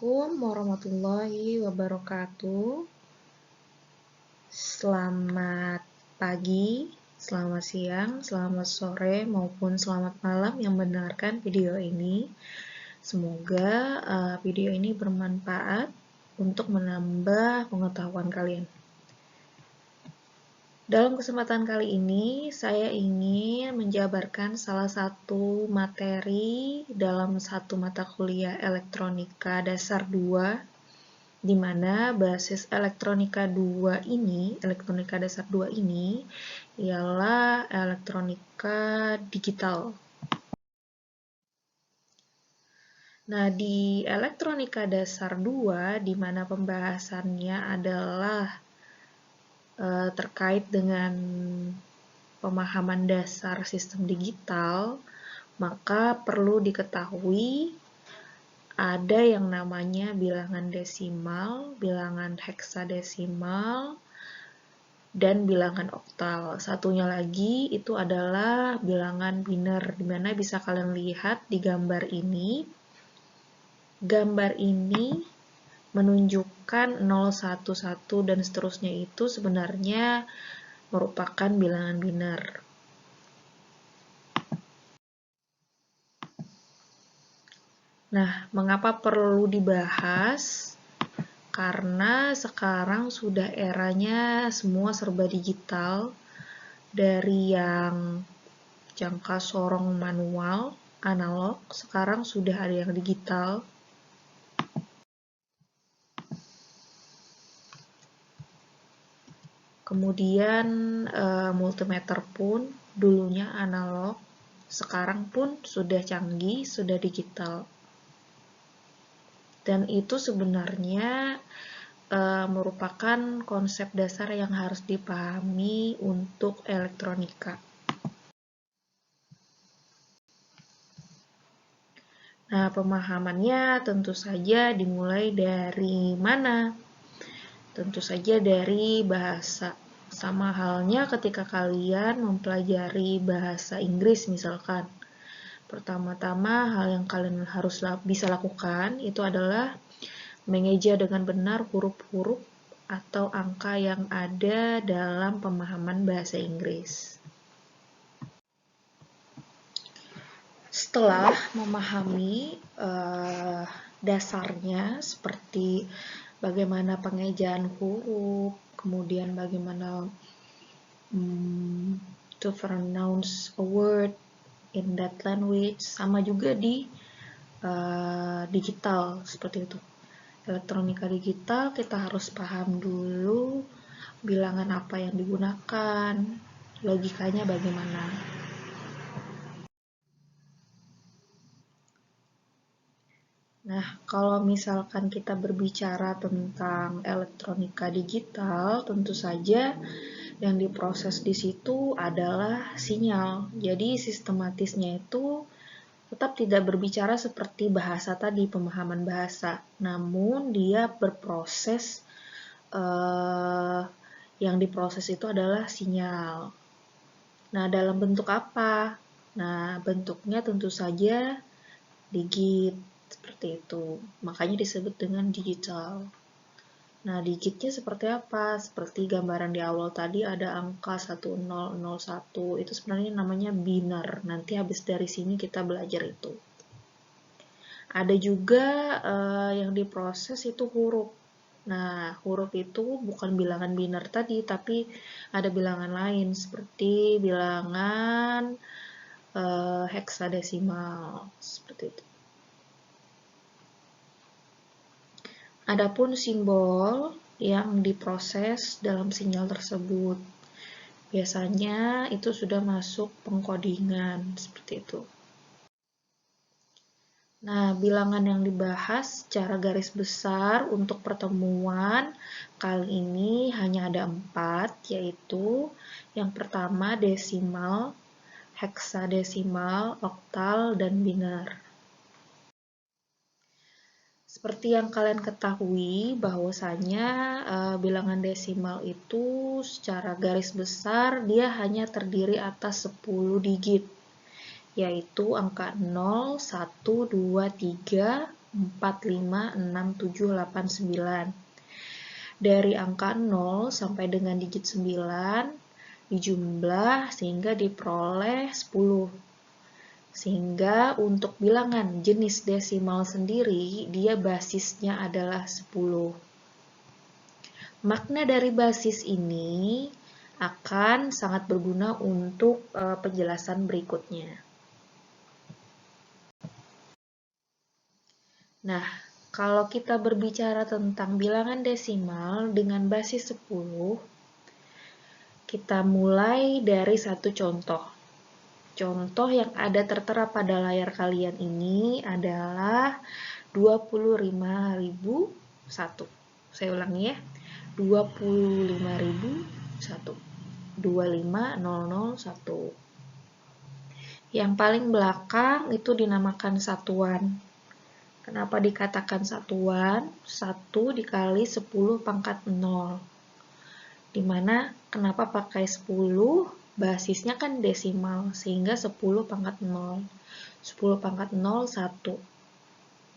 Assalamualaikum warahmatullahi wabarakatuh. Selamat pagi, selamat siang, selamat sore, maupun selamat malam yang mendengarkan video ini. Semoga video ini bermanfaat untuk menambah pengetahuan kalian. Dalam kesempatan kali ini, saya ingin menjabarkan salah satu materi dalam satu mata kuliah elektronika dasar 2, di mana basis elektronika dasar 2 ini ialah elektronika digital. Nah, di elektronika dasar 2, di mana pembahasannya adalah terkait dengan pemahaman dasar sistem digital, maka perlu diketahui ada yang namanya bilangan desimal, bilangan heksadesimal, dan bilangan oktal. Satunya lagi itu adalah bilangan biner, di mana bisa kalian lihat di gambar ini. Gambar ini menunjukkan 011 dan seterusnya itu sebenarnya merupakan bilangan biner. Nah, mengapa perlu dibahas? Karena sekarang sudah eranya semua serba digital, dari yang jangka sorong manual, analog, sekarang sudah ada yang digital. Kemudian multimeter pun dulunya analog, sekarang pun sudah canggih, sudah digital. Dan itu sebenarnya merupakan konsep dasar yang harus dipahami untuk elektronika. Nah, pemahamannya tentu saja dimulai dari mana? Tentu saja dari bahasa. Sama halnya ketika kalian mempelajari bahasa Inggris misalkan. Pertama-tama hal yang kalian harus bisa lakukan itu adalah mengeja dengan benar huruf-huruf atau angka yang ada dalam pemahaman bahasa Inggris. Setelah memahami dasarnya seperti bagaimana pengejaan huruf, kemudian bagaimana to pronounce a word in that language, sama juga di digital seperti itu. Elektronika digital kita harus paham dulu bilangan apa yang digunakan, logikanya bagaimana. Nah, kalau misalkan kita berbicara tentang elektronika digital, tentu saja yang diproses di situ adalah sinyal. Jadi sistematisnya itu tetap tidak berbicara seperti bahasa tadi, pemahaman bahasa. Namun dia berproses, yang diproses itu adalah sinyal. Nah, dalam bentuk apa? Nah, bentuknya tentu saja digit. Seperti itu. Makanya disebut dengan digital. Nah, digitnya seperti apa? Seperti gambaran di awal tadi ada angka 1001. Itu sebenarnya namanya biner. Nanti habis dari sini kita belajar itu. Ada juga yang diproses itu huruf. Nah, huruf itu bukan bilangan biner tadi, tapi ada bilangan lain seperti bilangan heksadesimal. Seperti itu. Adapun simbol yang diproses dalam sinyal tersebut, biasanya itu sudah masuk pengkodingan, seperti itu. Nah, bilangan yang dibahas secara garis besar untuk pertemuan kali ini hanya ada 4, yaitu yang pertama desimal, heksadesimal, oktal, dan biner. Seperti yang kalian ketahui bahwasanya bilangan desimal itu secara garis besar dia hanya terdiri atas 10 digit, yaitu angka 0, 1, 2, 3, 4, 5, 6, 7, 8, 9. Dari angka 0 sampai dengan digit 9 dijumlah sehingga diperoleh 10. Sehingga untuk bilangan jenis desimal sendiri, dia basisnya adalah 10. Makna dari basis ini akan sangat berguna untuk penjelasan berikutnya. Nah, kalau kita berbicara tentang bilangan desimal dengan basis 10, kita mulai dari satu contoh. Contoh yang ada tertera pada layar kalian ini adalah 25.001. Saya ulangi ya. 25.001. 25001. Yang paling belakang itu dinamakan satuan. Kenapa dikatakan satuan? 1 dikali 10 pangkat 0. Dimana kenapa pakai 10? Basisnya kan desimal, sehingga 10 pangkat 0. 10 pangkat 0, 1.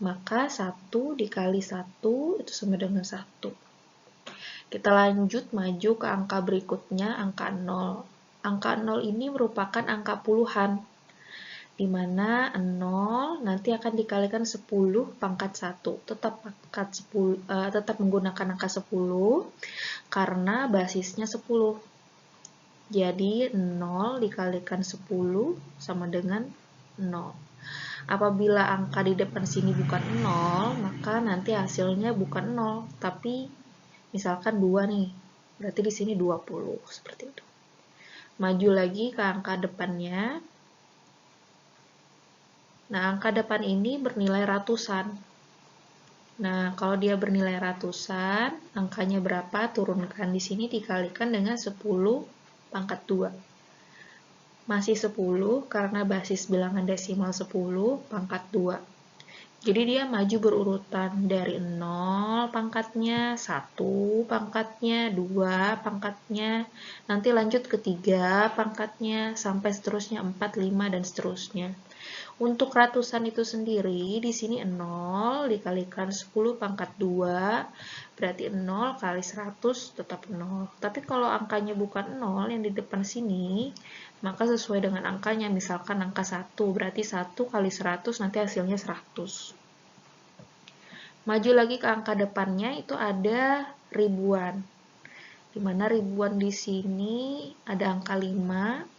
Maka 1 dikali 1 itu sama dengan 1. Kita lanjut maju ke angka berikutnya, angka 0. Angka 0 ini merupakan angka puluhan, di mana 0 nanti akan dikalikan 10 pangkat 1. Tetap menggunakan angka 10 karena basisnya 10. Jadi 0 dikalikan 10 sama dengan 0. Apabila angka di depan sini bukan 0, maka nanti hasilnya bukan 0, tapi misalkan 2 nih. Berarti di sini 20, seperti itu. Maju lagi ke angka depannya. Nah, angka depan ini bernilai ratusan. Nah, kalau dia bernilai ratusan, angkanya berapa? Turunkan di sini dikalikan dengan 10 pangkat 2. Masih 10 karena basis bilangan desimal 10 pangkat 2. Jadi dia maju berurutan dari 0 pangkatnya, 1 pangkatnya, 2 pangkatnya, nanti lanjut ke 3 pangkatnya, sampai seterusnya 4, 5, dan seterusnya. Untuk ratusan itu sendiri, di sini 0 dikalikan 10 pangkat 2, berarti 0 kali 100 tetap 0. Tapi kalau angkanya bukan 0 yang di depan sini, maka sesuai dengan angkanya, misalkan angka 1, berarti 1 kali 100 nanti hasilnya 100. Maju lagi ke angka depannya, itu ada ribuan. Di mana ribuan di sini ada angka 5.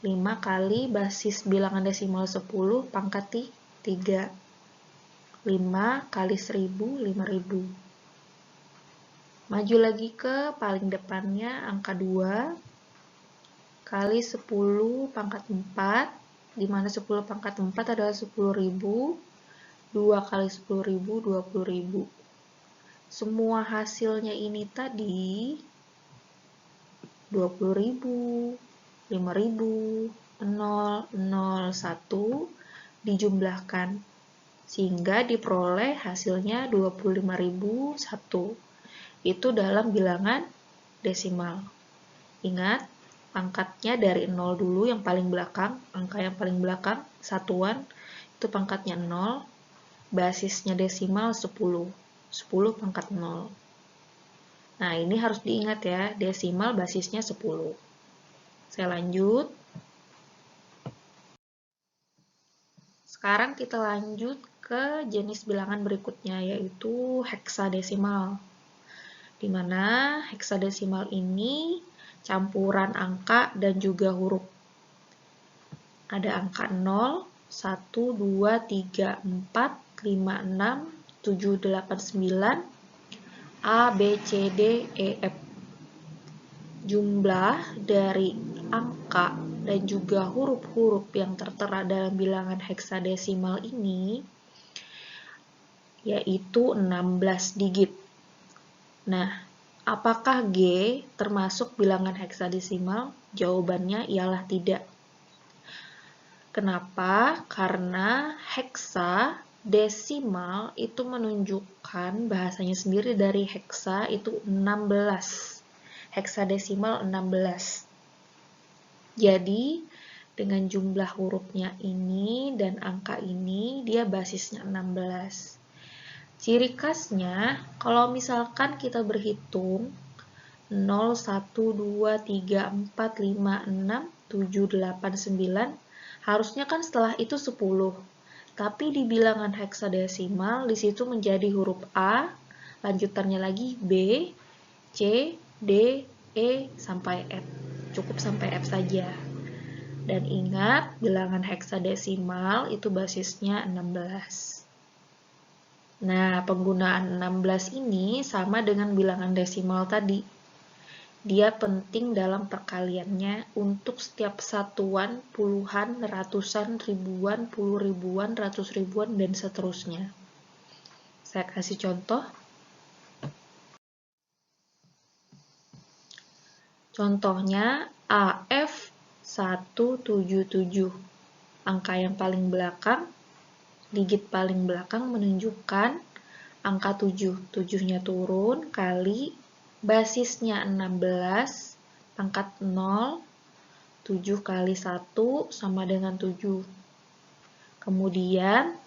5 kali basis bilangan desimal 10 pangkat 3. 5 kali 1000, 5000. Maju lagi ke paling depannya, angka 2 kali 10 pangkat 4, di mana 10 pangkat 4 adalah 10.000. 2 kali 10.000, 20.000. Semua hasilnya ini tadi 20.000, 5.000, 0, 0, 1 dijumlahkan sehingga diperoleh hasilnya 25.001. Itu dalam bilangan desimal. Ingat, pangkatnya dari 0 dulu yang paling belakang, angka yang paling belakang, satuan, itu pangkatnya 0, basisnya desimal 10. 10 pangkat 0. Nah, ini harus diingat ya, desimal basisnya 10. Saya lanjut. Sekarang kita lanjut ke jenis bilangan berikutnya, yaitu heksadesimal. Di mana heksadesimal ini campuran angka dan juga huruf. Ada angka 0, 1, 2, 3, 4, 5, 6, 7, 8, 9, A, B, C, D, E, F. Jumlah dari angka dan juga huruf-huruf yang tertera dalam bilangan heksadesimal ini yaitu 16 digit. Nah, apakah G termasuk bilangan heksadesimal? Jawabannya ialah tidak. Kenapa? Karena heksadesimal itu menunjukkan bahasanya sendiri dari heksa itu 16. Heksadesimal 16. Jadi, dengan jumlah hurufnya ini dan angka ini, dia basisnya 16. Ciri khasnya, kalau misalkan kita berhitung 0, 1, 2, 3, 4, 5, 6, 7, 8, 9, harusnya kan setelah itu 10. Tapi di bilangan heksadesimal, di situ menjadi huruf A, lanjutannya lagi B, C, D, E, sampai F. Cukup sampai F saja. Dan ingat, bilangan heksadesimal itu basisnya 16. Nah, penggunaan 16 ini sama dengan bilangan desimal tadi. Dia penting dalam perkaliannya untuk setiap satuan, puluhan, ratusan, ribuan, puluh ribuan, ratus ribuan, dan seterusnya. Saya kasih contoh. Contohnya AF 177. Angka yang paling belakang, digit paling belakang menunjukkan angka 7. 7-nya turun kali basisnya 16, pangkat 0, 7 kali 1 sama dengan 7. Kemudian,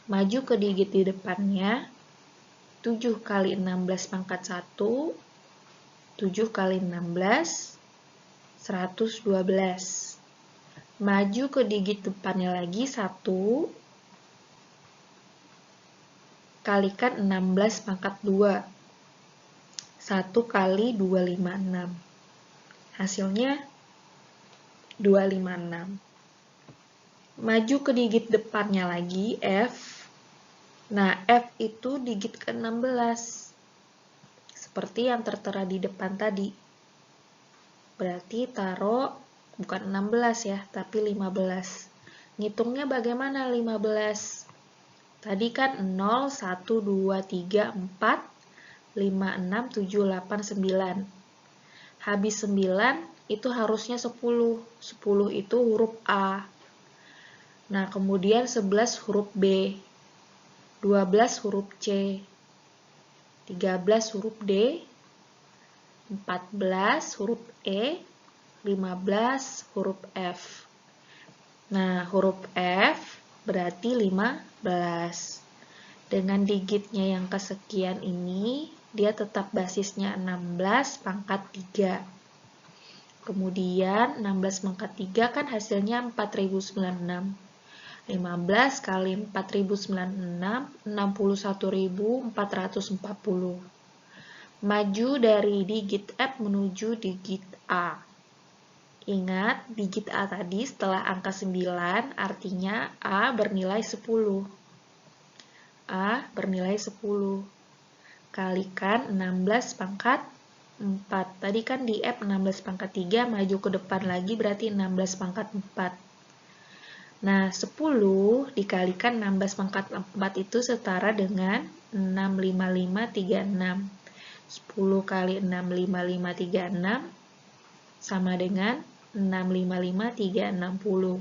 maju ke digit di depannya, 7 kali 16 pangkat 1, 7 kali 16, 112. Maju ke digit depannya lagi, 1, kalikan 16 pangkat 2. 1 kali 256. Hasilnya 256. Maju ke digit depannya lagi, F. Nah, F itu digit ke-16. Seperti yang tertera di depan tadi. Berarti taruh bukan 16 ya, tapi 15. Ngitungnya bagaimana 15? Tadi kan 0, 1, 2, 3, 4, 5, 6, 7, 8, 9. Habis 9 itu harusnya 10. 10 itu huruf A. Nah, kemudian 11 huruf B. 12 huruf C. 13 huruf D. 14 huruf E. 15 huruf F. Nah, huruf F berarti 15. Dengan digitnya yang kesekian ini, dia tetap basisnya 16 pangkat 3. Kemudian 16 pangkat 3 kan hasilnya 4096. 15 kali 4096, 61.440. Maju dari digit F menuju digit A. Ingat, digit A tadi setelah angka 9, artinya A bernilai 10. A bernilai 10. Kalikan 16 pangkat 4. Tadi kan di F 16 pangkat 3, maju ke depan lagi berarti 16 pangkat 4. Nah, 10 dikalikan 16 pangkat 4 itu setara dengan 65536. 10 kali 65536 sama dengan 655360.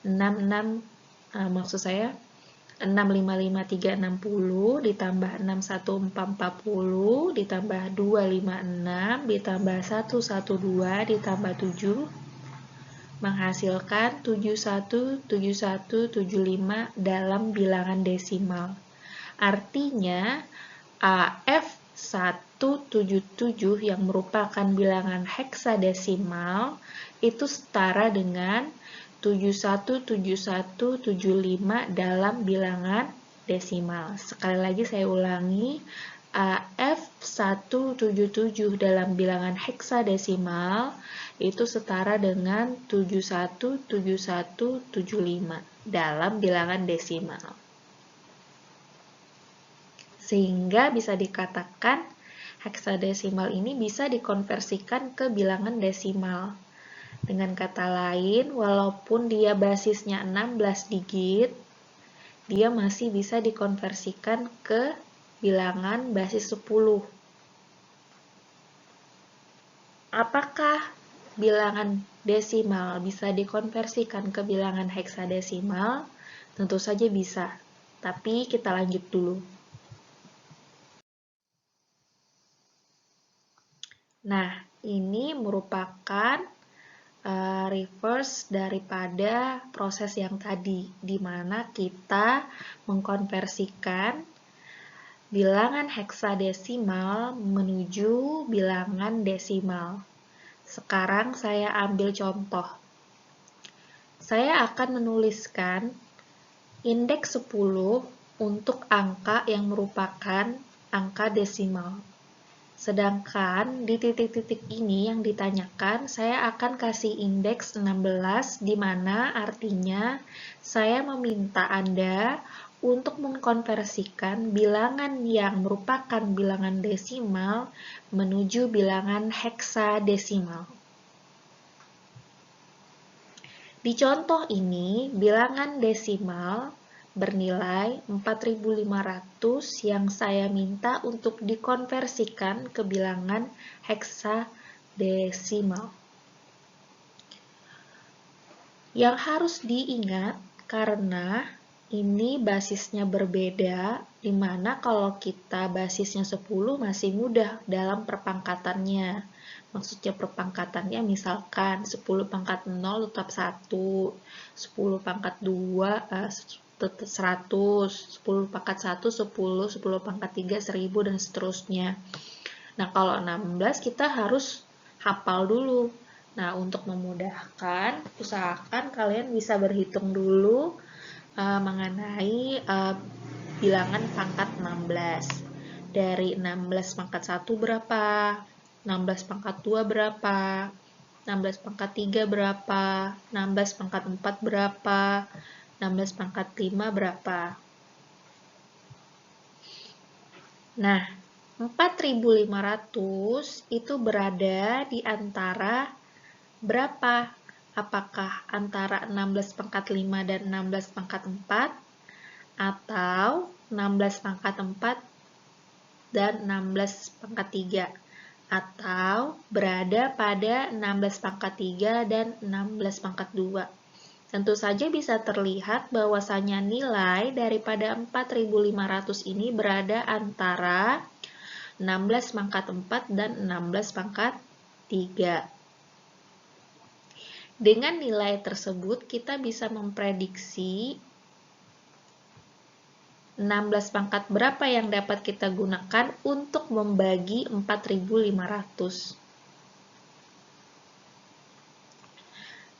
655360 ditambah 61440 ditambah 256 ditambah 112 ditambah 7 menghasilkan 717175 dalam bilangan desimal. Artinya AF 177 yang merupakan bilangan heksadesimal itu setara dengan 717175 dalam bilangan desimal. Sekali lagi saya ulangi, AF 177 dalam bilangan heksadesimal itu setara dengan 717175 dalam bilangan desimal. Sehingga bisa dikatakan heksadesimal ini bisa dikonversikan ke bilangan desimal. Dengan kata lain, walaupun dia basisnya 16 digit, dia masih bisa dikonversikan ke bilangan basis 10. Apakah bilangan desimal bisa dikonversikan ke bilangan heksadesimal? Tentu saja bisa, tapi kita lanjut dulu. Nah, ini merupakan reverse daripada proses yang tadi, di mana kita mengkonversikan bilangan heksadesimal menuju bilangan desimal. Sekarang saya ambil contoh. Saya akan menuliskan indeks 10 untuk angka yang merupakan angka desimal. Sedangkan di titik-titik ini yang ditanyakan, saya akan kasih indeks 16, di mana artinya saya meminta Anda untuk mengkonversikan bilangan yang merupakan bilangan desimal menuju bilangan heksadesimal. Di contoh ini, bilangan desimal bernilai 4.500 yang saya minta untuk dikonversikan ke bilangan heksadesimal. Yang harus diingat karena ini basisnya berbeda, di mana kalau kita basisnya 10 masih mudah dalam perpangkatannya. Maksudnya perpangkatannya misalkan 10 pangkat 0 tetap 1, 10 pangkat 2 tetap 100, 10 pangkat 1 10, 10 pangkat 3 1000 dan seterusnya. Nah, kalau 16 kita harus hafal dulu. Nah, untuk memudahkan, usahakan kalian bisa berhitung dulu mengenai bilangan pangkat 16. Dari 16 pangkat 1 berapa? 16 pangkat 2 berapa? 16 pangkat 3 berapa? 16 pangkat 4 berapa? 16 pangkat 5 berapa? Nah, 4.500 itu berada di antara berapa? Apakah antara 16 pangkat 5 dan 16 pangkat 4? Atau 16 pangkat 4 dan 16 pangkat 3? Atau berada pada 16 pangkat 3 dan 16 pangkat 2? Tentu saja bisa terlihat bahwasanya nilai daripada 4.500 ini berada antara 16 pangkat 4 dan 16 pangkat 3. Dengan nilai tersebut, kita bisa memprediksi 16 pangkat berapa yang dapat kita gunakan untuk membagi 4.500.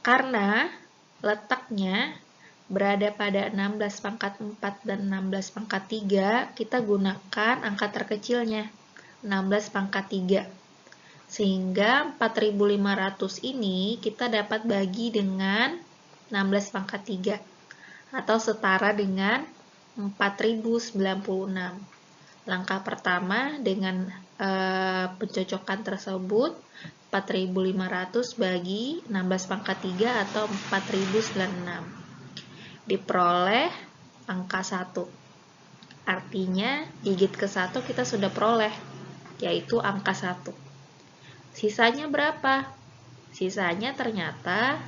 Karena letaknya berada pada 16 pangkat 4 dan 16 pangkat 3, kita gunakan angka terkecilnya, 16 pangkat 3. Sehingga 4.500 ini kita dapat bagi dengan 16 pangkat 3 atau setara dengan 4.096. Langkah pertama dengan pencocokan tersebut, 4.500 bagi 16 pangkat 3 atau 4.096. Diperoleh angka 1. Artinya digit ke-1 kita sudah peroleh, yaitu angka 1. Sisanya berapa? Sisanya ternyata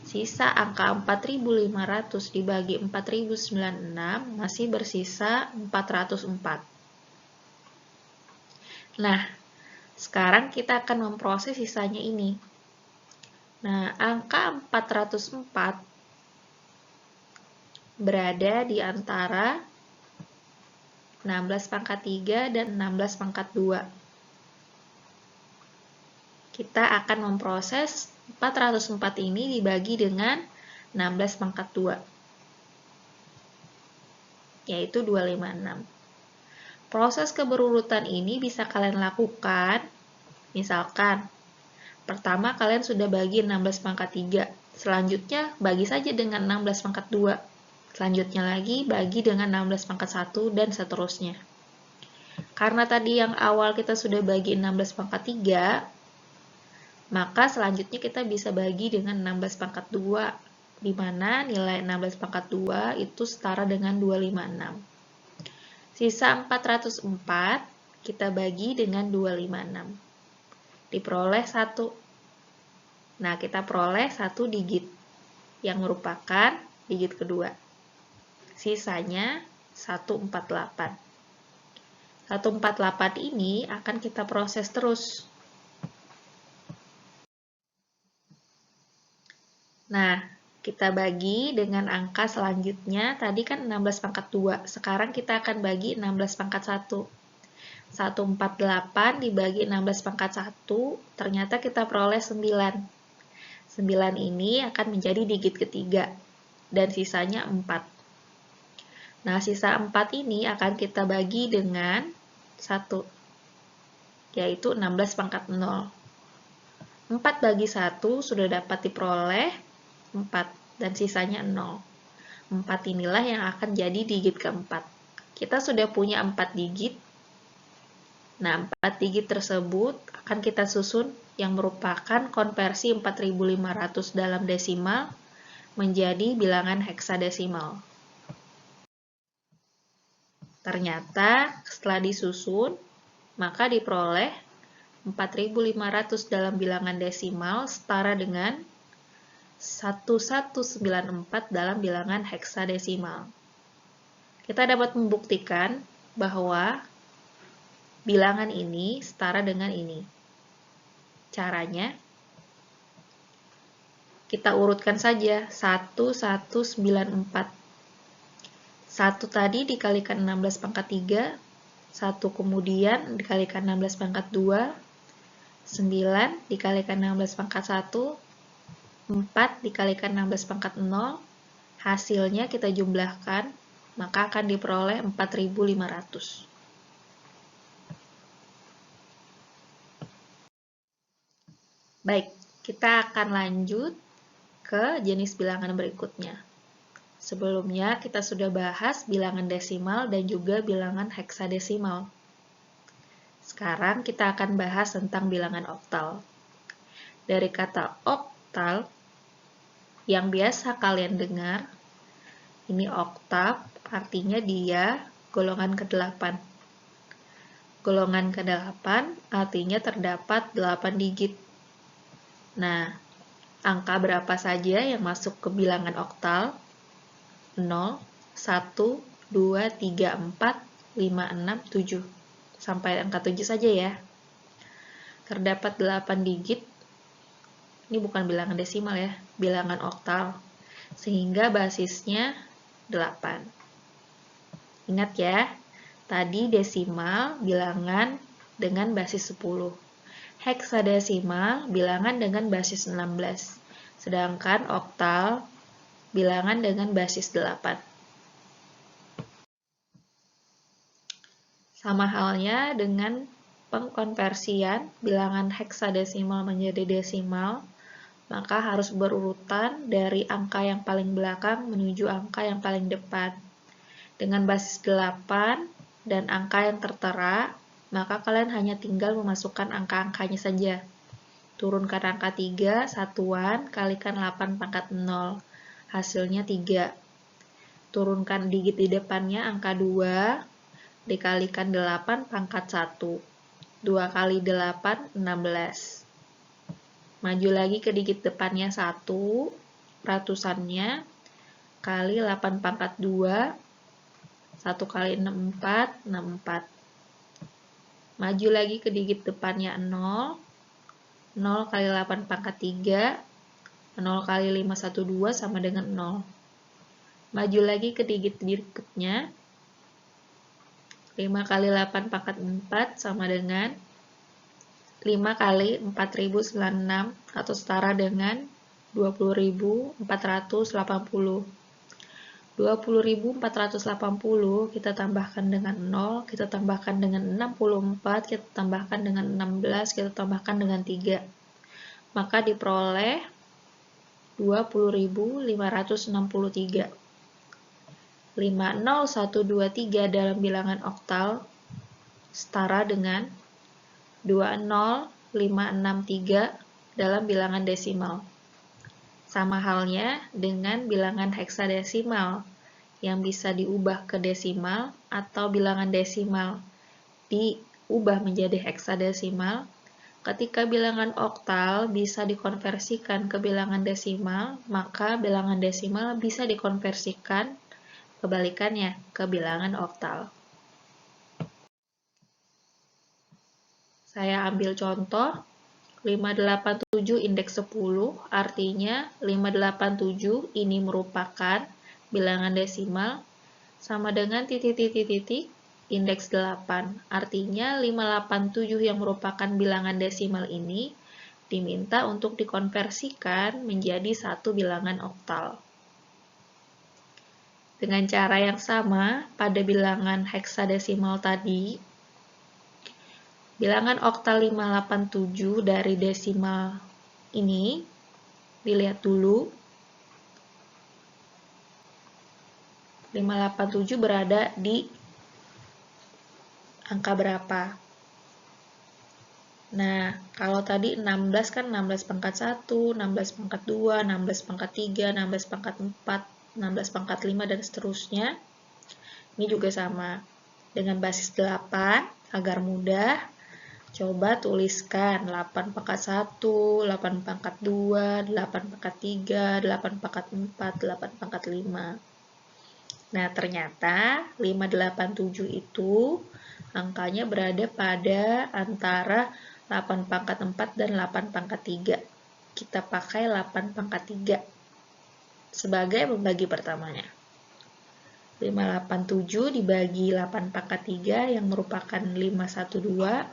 sisa angka 4.500 dibagi 4.096 masih bersisa 404. Nah, sekarang kita akan memproses sisanya ini. Nah, angka 404 berada di antara 16 pangkat 3 dan 16 pangkat 2. Kita akan memproses 404 ini dibagi dengan 16 pangkat 2, yaitu 256. Proses keberurutan ini bisa kalian lakukan, misalkan, pertama kalian sudah bagi 16 pangkat 3, selanjutnya bagi saja dengan 16 pangkat 2, selanjutnya lagi bagi dengan 16 pangkat 1, dan seterusnya. Karena tadi yang awal kita sudah bagi 16 pangkat 3, maka selanjutnya kita bisa bagi dengan 16 pangkat 2, di mana nilai 16 pangkat 2 itu setara dengan 256. Sisa 404 kita bagi dengan 256. Diperoleh 1. Nah, kita peroleh 1 digit, yang merupakan digit kedua. Sisanya 148. 148 ini akan kita proses terus. Nah, kita bagi dengan angka selanjutnya. Tadi kan 16 pangkat 2. Sekarang kita akan bagi 16 pangkat 1. 148 dibagi 16 pangkat 1, ternyata kita peroleh 9. 9 ini akan menjadi digit ketiga, dan sisanya 4. Nah, sisa 4 ini akan kita bagi dengan 1, yaitu 16 pangkat 0. 4 bagi 1 sudah dapat diperoleh 4, dan sisanya 0. 4 inilah yang akan jadi digit keempat. Kita sudah punya 4 digit. Nah, 4 digit tersebut akan kita susun yang merupakan konversi 4500 dalam desimal menjadi bilangan heksadesimal. Ternyata setelah disusun, maka diperoleh 4500 dalam bilangan desimal setara dengan 1194 dalam bilangan heksadesimal. Kita dapat membuktikan bahwa bilangan ini setara dengan ini. Caranya, kita urutkan saja 1194. 1 tadi dikalikan 16 pangkat 3, 1 kemudian dikalikan 16 pangkat 2, 9 dikalikan 16 pangkat 1, 4 dikalikan 16 pangkat 0, hasilnya kita jumlahkan, maka akan diperoleh 4500. Baik, kita akan lanjut ke jenis bilangan berikutnya. Sebelumnya kita sudah bahas bilangan desimal dan juga bilangan heksadesimal. Sekarang kita akan bahas tentang bilangan oktal. Dari kata oktal, yang biasa kalian dengar, ini oktav, artinya dia golongan ke-8. Golongan ke-8 artinya terdapat 8 digit. Nah, angka berapa saja yang masuk ke bilangan oktal? 0, 1, 2, 3, 4, 5, 6, 7. Sampai angka 7 saja ya. Terdapat 8 digit. Ini bukan bilangan desimal ya, bilangan oktal. Sehingga basisnya 8. Ingat ya, tadi desimal bilangan dengan basis 10. Heksadesimal bilangan dengan basis 16. Sedangkan oktal bilangan dengan basis 8. Sama halnya dengan pengkonversian bilangan heksadesimal menjadi desimal, maka harus berurutan dari angka yang paling belakang menuju angka yang paling depan. Dengan basis 8 dan angka yang tertera, maka kalian hanya tinggal memasukkan angka-angkanya saja. Turunkan angka 3, satuan, kalikan 8 pangkat 0. Hasilnya 3. Turunkan digit di depannya angka 2, dikalikan 8 pangkat 1. 2 kali 8, 16. Maju lagi ke digit depannya 1, ratusannya, kali 8 pangkat 2, 1 kali 6, 4, 64. Maju lagi ke digit depannya 0, 0 kali 8 pangkat 3, 0 kali 5, 1, 2 sama dengan 0. Maju lagi ke digit berikutnya, 5 kali 8 pangkat 4 sama dengan 5 kali 4096 atau setara dengan 20.480. 20.480 kita tambahkan dengan 0, kita tambahkan dengan 64, kita tambahkan dengan 16, kita tambahkan dengan 3. Maka diperoleh 20.563. 50123 dalam bilangan oktal setara dengan 20563 dalam bilangan desimal. Sama halnya dengan bilangan heksadesimal yang bisa diubah ke desimal atau bilangan desimal diubah menjadi heksadesimal. Ketika bilangan oktal bisa dikonversikan ke bilangan desimal, maka bilangan desimal bisa dikonversikan kebalikannya ke bilangan oktal. Saya ambil contoh 587 indeks 10, artinya 587 ini merupakan bilangan desimal sama dengan titik-titik-titik indeks 8. Artinya 587 yang merupakan bilangan desimal ini diminta untuk dikonversikan menjadi satu bilangan oktal. Dengan cara yang sama, pada bilangan heksadesimal tadi, bilangan oktal 587 dari desimal ini, dilihat dulu, 587 berada di angka berapa? Nah, kalau tadi 16 kan 16 pangkat 1, 16 pangkat 2, 16 pangkat 3, 16 pangkat 4, 16 pangkat 5, dan seterusnya. Ini juga sama. Dengan basis 8, agar mudah, coba tuliskan 8 pangkat 1, 8 pangkat 2, 8 pangkat 3, 8 pangkat 4, 8 pangkat 5. Nah, ternyata 587 itu angkanya berada pada antara 8 pangkat 4 dan 8 pangkat 3. Kita pakai 8 pangkat 3 sebagai pembagi pertamanya. 587 dibagi 8 pangkat 3 yang merupakan 512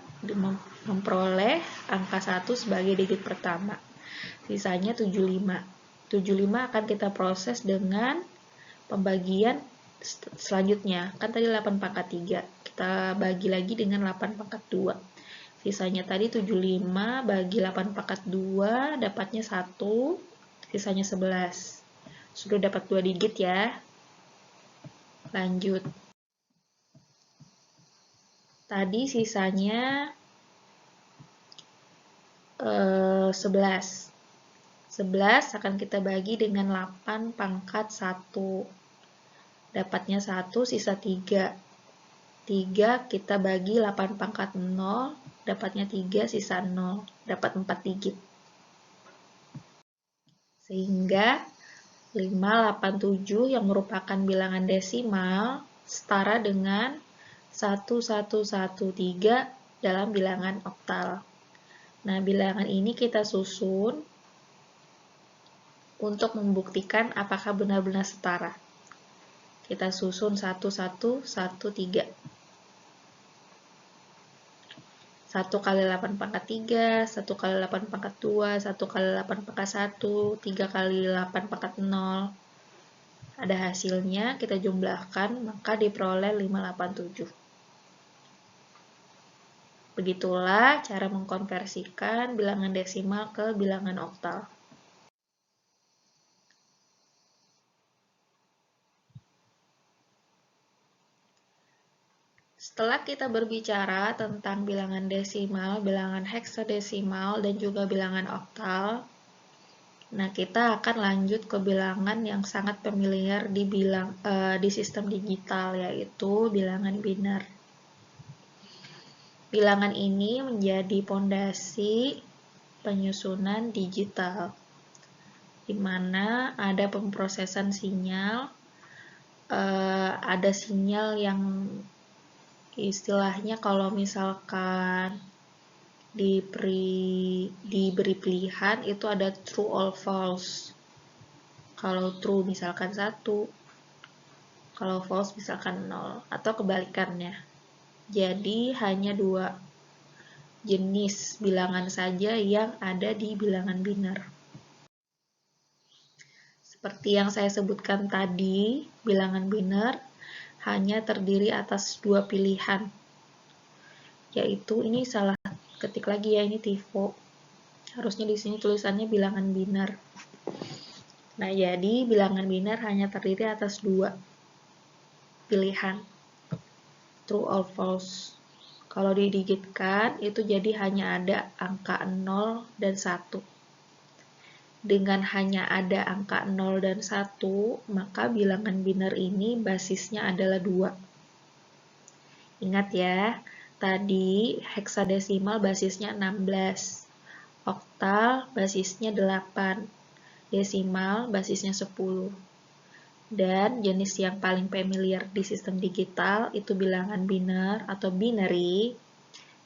memperoleh angka 1 sebagai digit pertama. Sisanya 75. 75 akan kita proses dengan pembagian selanjutnya. Kan tadi 8 pangkat 3. Kita bagi lagi dengan 8 pangkat 2. Sisanya tadi 75 bagi 8 pangkat 2, dapatnya 1, sisanya 11. Sudah dapat 2 digit ya. Lanjut. Tadi sisanya 11. 11 akan kita bagi dengan 8 pangkat 1. Dapatnya 1, sisa 3. 3 kita bagi 8 pangkat 0, dapatnya 3, sisa 0. Dapat 4 digit. Sehingga 587 yang merupakan bilangan desimal setara dengan 1113 dalam bilangan oktal. Nah, bilangan ini kita susun untuk membuktikan apakah benar-benar setara. Kita susun 1113. 1 kali 8 pangkat 3, 1 kali 8 pangkat 2, 1 kali 8 pangkat 1, 3 kali 8 pangkat 0. Ada hasilnya, kita jumlahkan, maka diperoleh 587. Begitulah cara mengkonversikan bilangan desimal ke bilangan oktal. Setelah kita berbicara tentang bilangan desimal, bilangan heksadesimal, dan juga bilangan oktal, nah kita akan lanjut ke bilangan yang sangat familiar di sistem digital, yaitu bilangan biner. Bilangan ini menjadi pondasi penyusunan digital, di mana ada pemrosesan sinyal, ada sinyal yang istilahnya kalau misalkan diberi pilihan itu ada true or false. Kalau true misalkan 1, kalau false misalkan 0, atau kebalikannya. Jadi hanya 2 jenis bilangan saja yang ada di bilangan biner. Seperti yang saya sebutkan tadi, bilangan biner hanya terdiri atas 2 pilihan, yaitu ini salah ketik lagi ya, ini tifo. Harusnya di sini tulisannya bilangan biner. Nah, jadi bilangan biner hanya terdiri atas 2 pilihan, true or false. Kalau didigitkan itu jadi hanya ada angka 0 dan 1. Dengan hanya ada angka 0 dan 1, maka bilangan biner ini basisnya adalah 2. Ingat ya, tadi heksadesimal basisnya 16, oktal basisnya 8, desimal basisnya 10. Dan jenis yang paling familiar di sistem digital itu bilangan biner atau binary,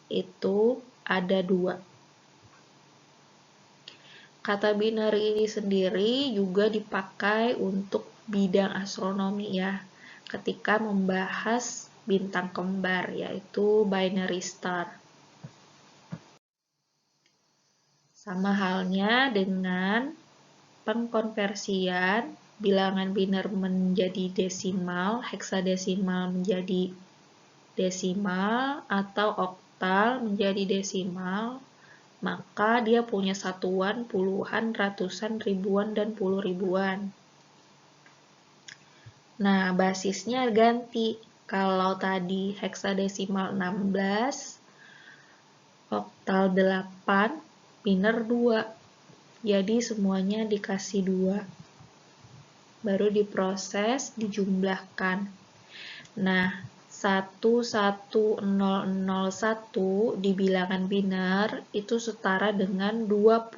itu ada 2. kata binary ini sendiri juga dipakai untuk bidang astronomi ya, ketika membahas bintang kembar, yaitu binary star. Sama halnya dengan pengkonversian bilangan biner menjadi desimal, heksadesimal menjadi desimal, atau oktal menjadi desimal, maka dia punya satuan puluhan, ratusan, ribuan, dan puluh ribuan. Nah, basisnya ganti. Kalau tadi heksadesimal 16, oktal 8, biner 2. Jadi semuanya dikasih 2. Baru diproses, dijumlahkan. Nah, 11001 di bilangan biner itu setara dengan 25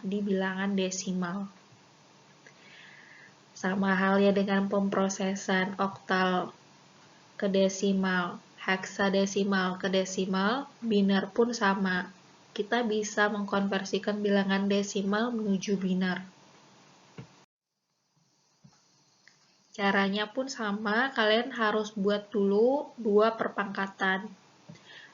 di bilangan desimal. Sama halnya dengan pemrosesan oktal ke desimal, heksadesimal ke desimal, biner pun sama. Kita bisa mengkonversikan bilangan desimal menuju biner. Caranya pun sama, kalian harus buat dulu 2 perpangkatan.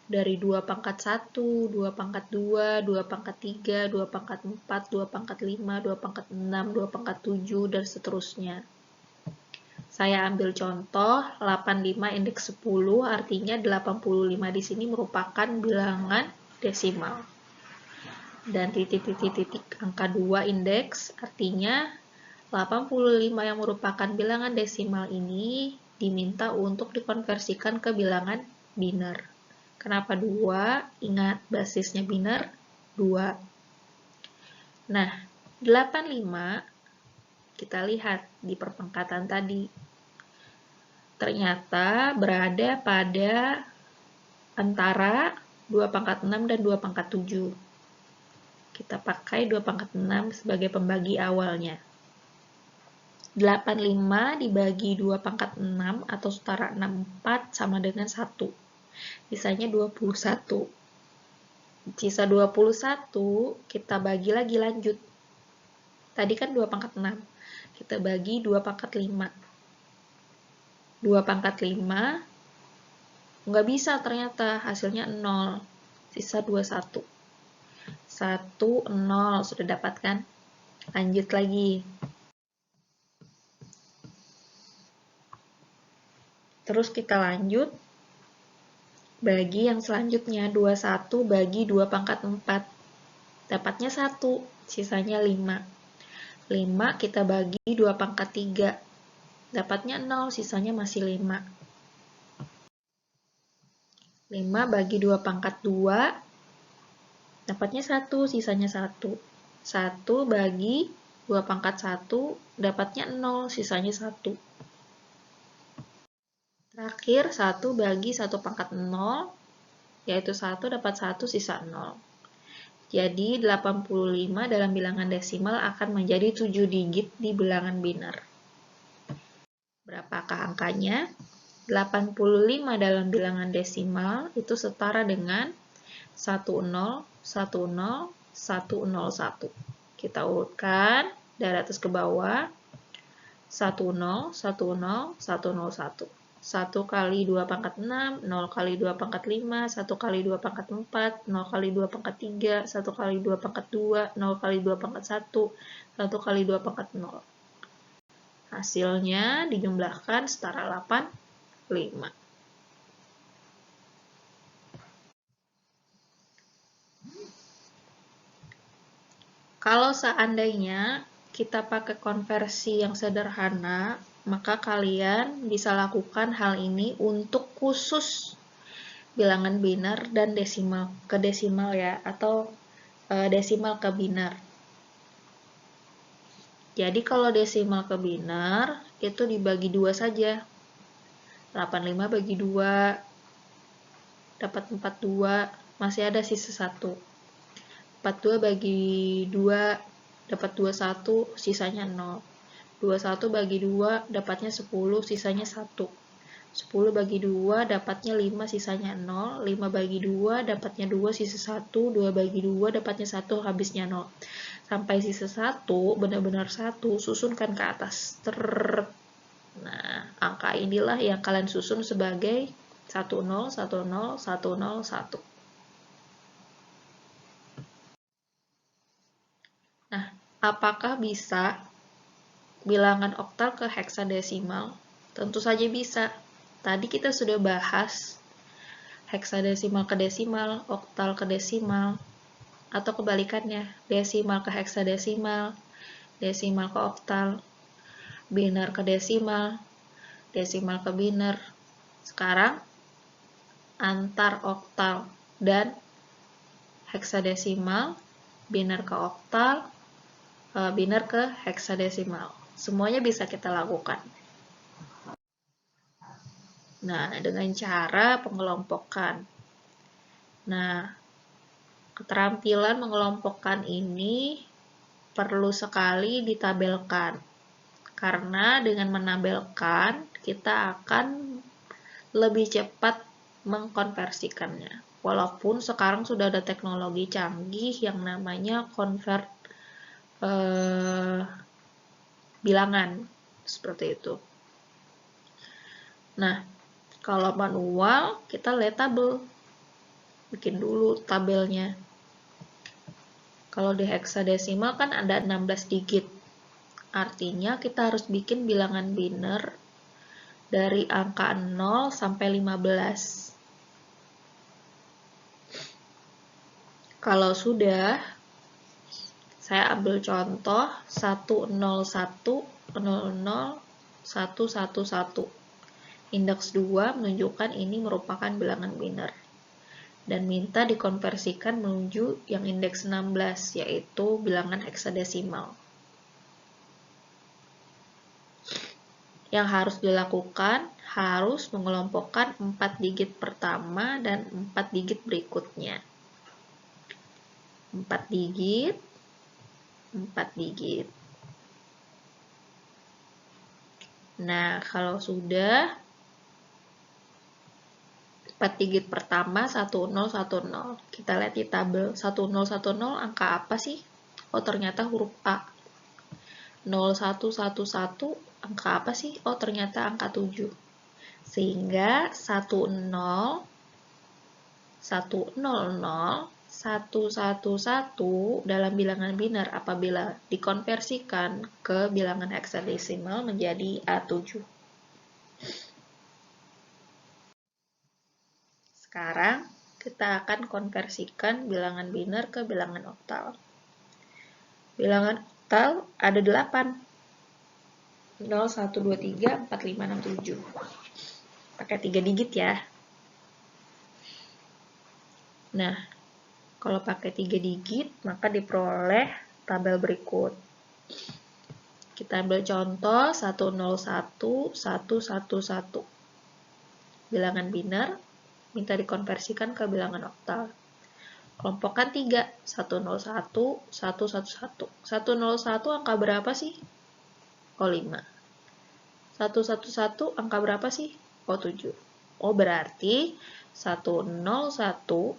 Dari 2 pangkat 1, 2 pangkat 2, 2 pangkat 3, 2 pangkat 4, 2 pangkat 5, 2 pangkat 6, 2 pangkat 7, dan seterusnya. Saya ambil contoh 85 indeks 10, artinya 85 di sini merupakan bilangan desimal. Dan titik-titik angka 2 indeks, artinya 85 yang merupakan bilangan desimal ini diminta untuk dikonversikan ke bilangan biner. Kenapa 2? Ingat basisnya biner 2. Nah, 85 kita lihat di perpangkatan tadi. Ternyata berada pada antara 2 pangkat 6 dan 2 pangkat 7. Kita pakai 2 pangkat 6 sebagai pembagi awalnya. 85 dibagi 2 pangkat 6 atau setara 64 sama dengan 1. Sisanya 21. Sisa 21 kita bagi lagi lanjut. Tadi kan 2 pangkat 6. Kita bagi 2 pangkat 5. 2 pangkat 5 nggak bisa ternyata, hasilnya 0. Sisa 21. 1, 0. Sudah dapat kan? Lanjut lagi. Terus kita lanjut, bagi yang selanjutnya, 21 bagi 2 pangkat 4. Dapatnya 1, sisanya 5. 5 kita bagi 2 pangkat 3. Dapatnya 0, sisanya masih 5. 5 bagi 2 pangkat 2. Dapatnya 1, sisanya 1. 1 bagi 2 pangkat 1. Dapatnya 0, sisanya 1. Terakhir, 1 bagi 1 pangkat 0, yaitu 1 dapat 1, sisa 0. Jadi, 85 dalam bilangan desimal akan menjadi 7 digit di bilangan biner. Berapakah angkanya? 85 dalam bilangan desimal itu setara dengan 10, 10, 101. Kita urutkan dari atas ke bawah. 10, 10, 101. 1 kali 2 pangkat 6, 0 kali 2 pangkat 5, 1 kali 2 pangkat 4, 0 kali 2 pangkat 3, 1 kali 2 pangkat 2, 0 kali 2 pangkat 1, 1 kali 2 pangkat 0. Hasilnya dijumlahkan setara 85. Kalau seandainya kita pakai konversi yang sederhana, maka kalian bisa lakukan hal ini untuk khusus bilangan biner dan desimal ke desimal ya, atau desimal ke biner. Jadi kalau desimal ke biner itu dibagi 2 saja. 85 bagi 2 dapat 42, masih ada sisa 1. 42 bagi 2 dapat 21, sisanya 0. 21 bagi 2 dapatnya 10, sisanya 1. 10 bagi 2 dapatnya 5, sisanya 0. 5 bagi 2 dapatnya 2, sisa 1. 2 bagi 2 dapatnya 1, habisnya 0. sampai sisa 1, benar-benar 1, susunkan ke atas. Nah, angka inilah yang kalian susun sebagai 10, 10, 10, 1. Nah, apakah bisa bilangan oktal ke heksadesimal? Tentu saja bisa. Tadi kita sudah bahas heksadesimal ke desimal, oktal ke desimal, atau kebalikannya, desimal ke heksadesimal, desimal ke oktal, biner ke desimal, desimal ke biner. Sekarang, antar oktal dan heksadesimal, biner ke oktal, biner ke heksadesimal. Semuanya bisa kita lakukan. Nah, dengan cara pengelompokan. Nah, keterampilan mengelompokkan ini perlu sekali ditabelkan. Karena dengan menabelkan, kita akan lebih cepat mengkonversikannya. Walaupun sekarang sudah ada teknologi canggih yang namanya convert bilangan. Seperti itu. Nah, kalau manual, kita lihat tabel. Bikin dulu tabelnya. Kalau di heksadesimal kan ada 16 digit. Artinya kita harus bikin bilangan biner dari angka 0 sampai 15. Kalau sudah, saya ambil contoh 101 00 111. Indeks 2 menunjukkan ini merupakan bilangan biner. Dan minta dikonversikan menuju yang indeks 16, yaitu bilangan heksadesimal. Yang harus dilakukan, harus mengelompokkan 4 digit pertama dan 4 digit berikutnya. 4 digit, 4 digit. Nah, kalau sudah 4 digit pertama 1010. Kita lihat di tabel 1010 angka apa sih? Oh, ternyata huruf A. 0111 angka apa sih? Oh, ternyata angka 7. Sehingga 10 100 111 dalam bilangan biner apabila dikonversikan ke bilangan heksadesimal menjadi A7. Sekarang kita akan konversikan bilangan biner ke bilangan oktal. Bilangan oktal ada 8. 0, 1, 2, 3, 4, 5, 6, 7. Pakai 3 digit ya. Nah, kalau pakai 3 digit, maka diperoleh tabel berikut. Kita ambil contoh 101, 111. Bilangan biner, minta dikonversikan ke bilangan oktal. Kelompokkan 3, 101, 111. 101 angka berapa sih? Oh, 5. 111 angka berapa sih? Oh, 7. Oh, berarti 101,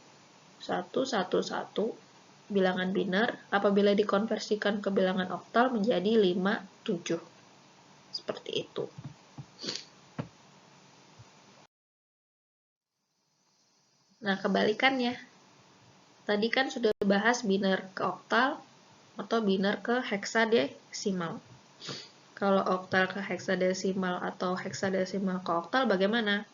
111 bilangan biner apabila dikonversikan ke bilangan oktal menjadi 5, 7. Seperti itu. Nah, kebalikannya. Tadi kan sudah bahas biner ke oktal atau biner ke heksadesimal. Kalau oktal ke heksadesimal atau heksadesimal ke oktal bagaimana?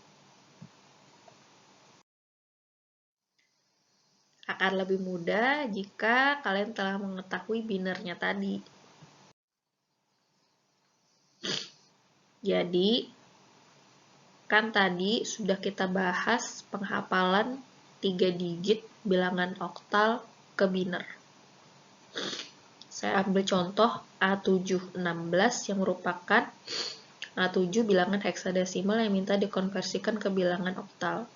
Akan lebih mudah jika kalian telah mengetahui binernya tadi. Jadi, kan tadi sudah kita bahas penghafalan 3 digit bilangan oktal ke biner. Saya ambil contoh A716 yang merupakan A7 bilangan heksadesimal yang minta dikonversikan ke bilangan oktal.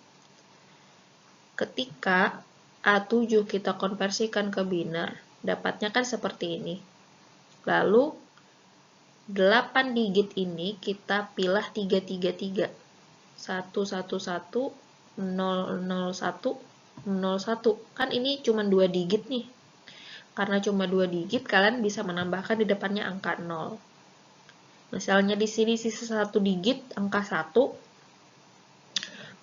Ketika A7 kita konversikan ke biner, dapatnya kan seperti ini. Lalu 8 digit ini kita pilih 333. 111, 001, 01. Kan ini cuma 2 digit nih. Karena cuma 2 digit, kalian bisa menambahkan di depannya angka 0. Misalnya di sini sisa 1 digit, angka 1,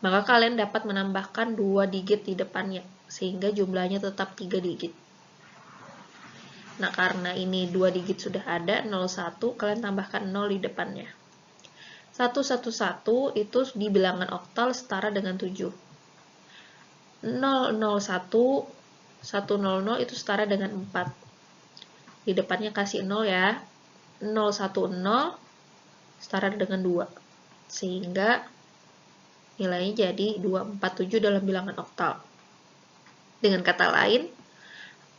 maka kalian dapat menambahkan 2 digit di depannya, sehingga jumlahnya tetap 3 digit. Nah, karena ini 2 digit sudah ada, 01, kalian tambahkan 0 di depannya. 111 itu di bilangan oktal setara dengan 7. 001, 100 itu setara dengan 4. Di depannya kasih 0 ya. 010 setara dengan 2. Sehingga nilainya jadi 247 dalam bilangan oktal. Dengan kata lain,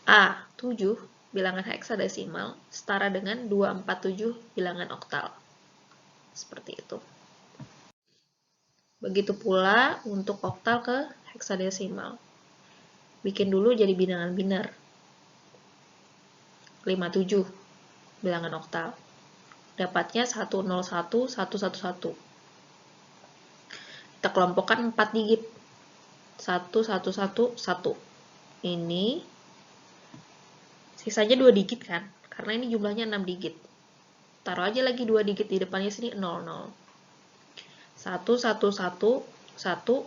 A7 bilangan heksadesimal setara dengan 247 bilangan oktal. Seperti itu. Begitu pula untuk oktal ke heksadesimal. Bikin dulu jadi bilangan biner. 57 bilangan oktal. Dapatnya 101, 111. Kita kelompokkan 4 digit. 1, 1, 1, 1. Ini sisanya 2 digit kan? Karena ini jumlahnya 6 digit. Taruh aja lagi 2 digit di depannya sini 0, 0. 1, 1, 1, 1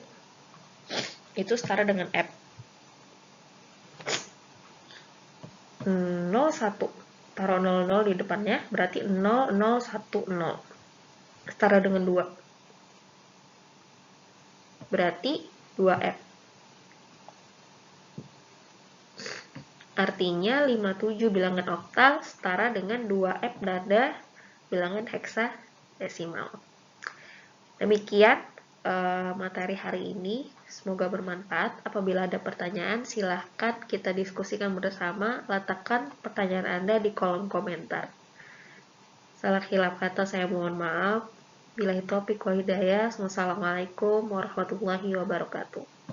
itu setara dengan F. 0, 1. Taruh 0, 0 di depannya, berarti 0, 0, 1, 0. Setara dengan 2. Berarti 2F. Artinya 57 bilangan oktal setara dengan 2F pada bilangan heksadesimal. Demikian materi hari ini. Semoga bermanfaat. Apabila ada pertanyaan, silahkan kita diskusikan bersama. Letakkan pertanyaan Anda di kolom komentar. Salah khilaf kata saya mohon maaf. Billahi taufiq wal hidayah. Wassalamualaikum warahmatullahi wabarakatuh.